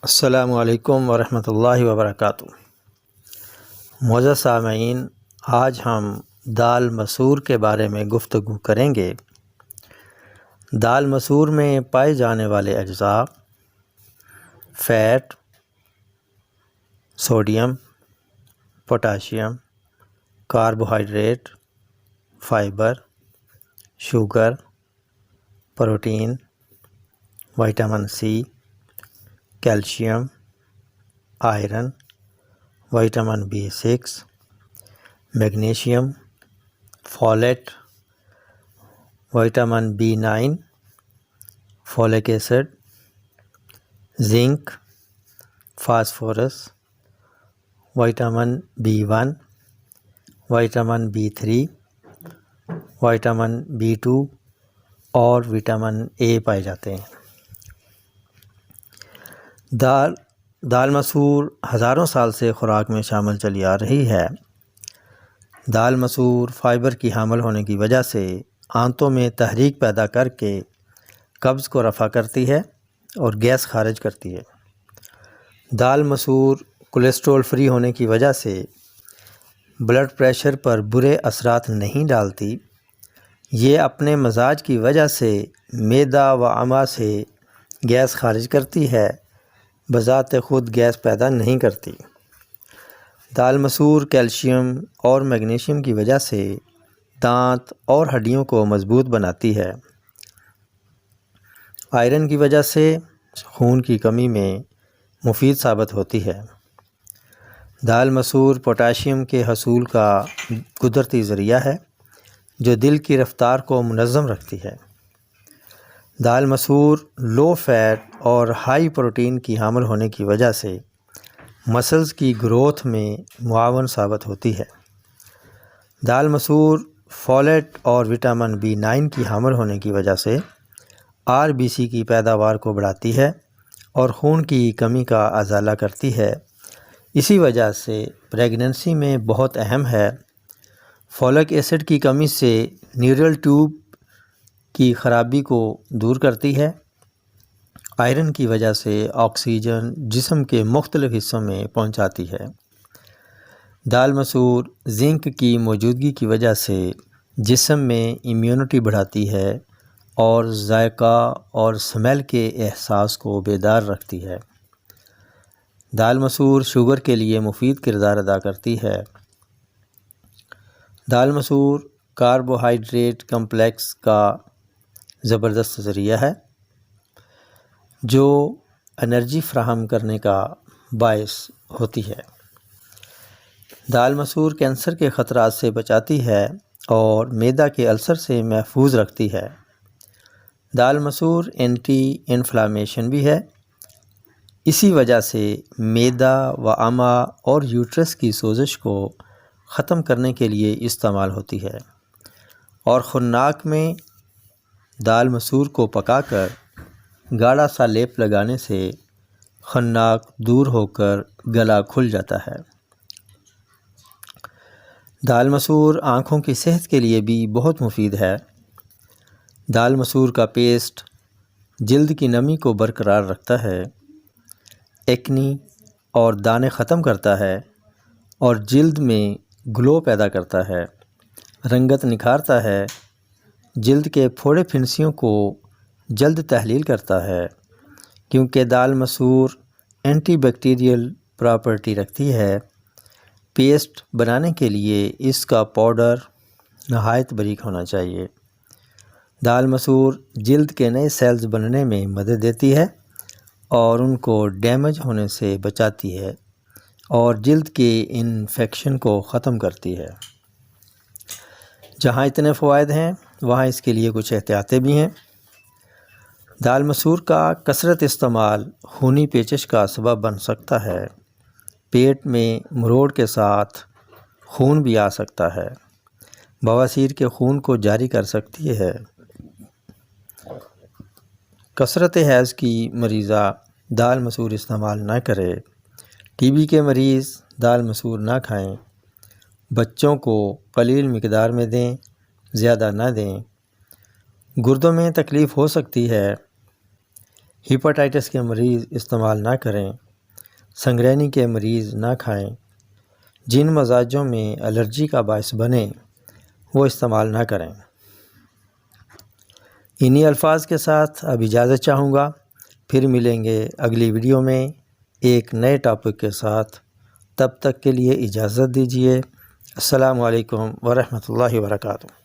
السلام علیکم ورحمۃ اللہ وبرکاتہ۔ معزز سامعین، آج ہم دال مسور کے بارے میں گفتگو کریں گے۔ دال مسور میں پائے جانے والے اجزاء: fat, sodium, potassium, carbohydrate, fibre, sugar, protein, vitamin C, calcium, iron, vitamin B6، magnesium, folate, vitamin B9، folic acid, zinc, phosphorus, vitamin B1، vitamin B3، vitamin B2 اور وٹامن A پائے جاتے ہیں۔ دال مسور ہزاروں سال سے خوراک میں شامل چلی آ رہی ہے۔ دال مسور فائبر کی حامل ہونے کی وجہ سے آنتوں میں تحریک پیدا کر کے قبض کو رفع کرتی ہے اور گیس خارج کرتی ہے۔ دال مسور کولیسٹرول فری ہونے کی وجہ سے بلڈ پریشر پر برے اثرات نہیں ڈالتی۔ یہ اپنے مزاج کی وجہ سے معدہ و امعاء سے گیس خارج کرتی ہے، بذات خود گیس پیدا نہیں کرتی۔ دال مسور کیلشیم اور میگنیشیم کی وجہ سے دانت اور ہڈیوں کو مضبوط بناتی ہے۔ آئرن کی وجہ سے خون کی کمی میں مفید ثابت ہوتی ہے۔ دال مسور پوٹاشیم کے حصول کا قدرتی ذریعہ ہے جو دل کی رفتار کو منظم رکھتی ہے۔ دال مسور لو فیٹ اور ہائی پروٹین کی حامل ہونے کی وجہ سے مسلز کی گروتھ میں معاون ثابت ہوتی ہے۔ دال مسور فولیٹ اور وٹامن B9 کی حامل ہونے کی وجہ سے RBC کی پیداوار کو بڑھاتی ہے اور خون کی کمی کا ازالہ کرتی ہے۔ اسی وجہ سے پریگننسی میں بہت اہم ہے۔ فولک ایسڈ کی کمی سے نیورل ٹیوب کی خرابی کو دور کرتی ہے۔ آئرن کی وجہ سے آکسیجن جسم کے مختلف حصوں میں پہنچاتی ہے۔ دال مسور زنک کی موجودگی کی وجہ سے جسم میں امیونٹی بڑھاتی ہے اور ذائقہ اور سمیل کے احساس کو بیدار رکھتی ہے۔ دال مسور شوگر کے لیے مفید کردار ادا کرتی ہے۔ دال مسور کاربوہائیڈریٹ کمپلیکس کا زبردست ذریعہ ہے جو انرجی فراہم کرنے کا باعث ہوتی ہے۔ دال مسور کینسر کے خطرات سے بچاتی ہے اور معدہ کے السر سے محفوظ رکھتی ہے۔ دال مسور اینٹی انفلامیشن بھی ہے۔ اسی وجہ سے معدہ و امعاء اور یوٹرس کی سوزش کو ختم کرنے کے لیے استعمال ہوتی ہے، اور خناک میں دال مسور کو پکا کر گاڑھا سا لیپ لگانے سے خناک دور ہو کر گلا کھل جاتا ہے۔ دال مسور آنکھوں کی صحت کے لیے بھی بہت مفید ہے۔ دال مسور کا پیسٹ جلد کی نمی کو برقرار رکھتا ہے، ایکنی اور دانے ختم کرتا ہے اور جلد میں گلو پیدا کرتا ہے، رنگت نکھارتا ہے، جلد کے پھوڑے پھنسیوں کو جلد تحلیل کرتا ہے۔ کیونکہ دال مسور اینٹی بیکٹیریل پراپرٹی رکھتی ہے، پیسٹ بنانے کے لیے اس کا پاؤڈر نہایت باریک ہونا چاہیے۔ دال مسور جلد کے نئے سیلز بننے میں مدد دیتی ہے اور ان کو ڈیمیج ہونے سے بچاتی ہے اور جلد کے انفیکشن کو ختم کرتی ہے۔ جہاں اتنے فوائد ہیں وہاں اس کے لیے کچھ احتیاطیں بھی ہیں۔ دال مسور کا کثرت استعمال خونی پیچش کا سبب بن سکتا ہے۔ پیٹ میں مروڑ کے ساتھ خون بھی آ سکتا ہے، بواسیر کے خون کو جاری کر سکتی ہے۔ کثرت حیض کی مریضہ دال مسور استعمال نہ کرے۔ TB کے مریض دال مسور نہ کھائیں۔ بچوں کو قلیل مقدار میں دیں، زیادہ نہ دیں۔ گردوں میں تکلیف ہو سکتی ہے، ہیپاٹائٹس کے مریض استعمال نہ کریں، سنگرینی کے مریض نہ کھائیں، جن مزاجوں میں الرجی کا باعث بنے وہ استعمال نہ کریں۔ انہی الفاظ کے ساتھ اب اجازت چاہوں گا، پھر ملیں گے اگلی ویڈیو میں ایک نئے ٹاپک کے ساتھ۔ تب تک کے لیے اجازت دیجیے۔ السلام علیکم ورحمۃ اللہ وبرکاتہ۔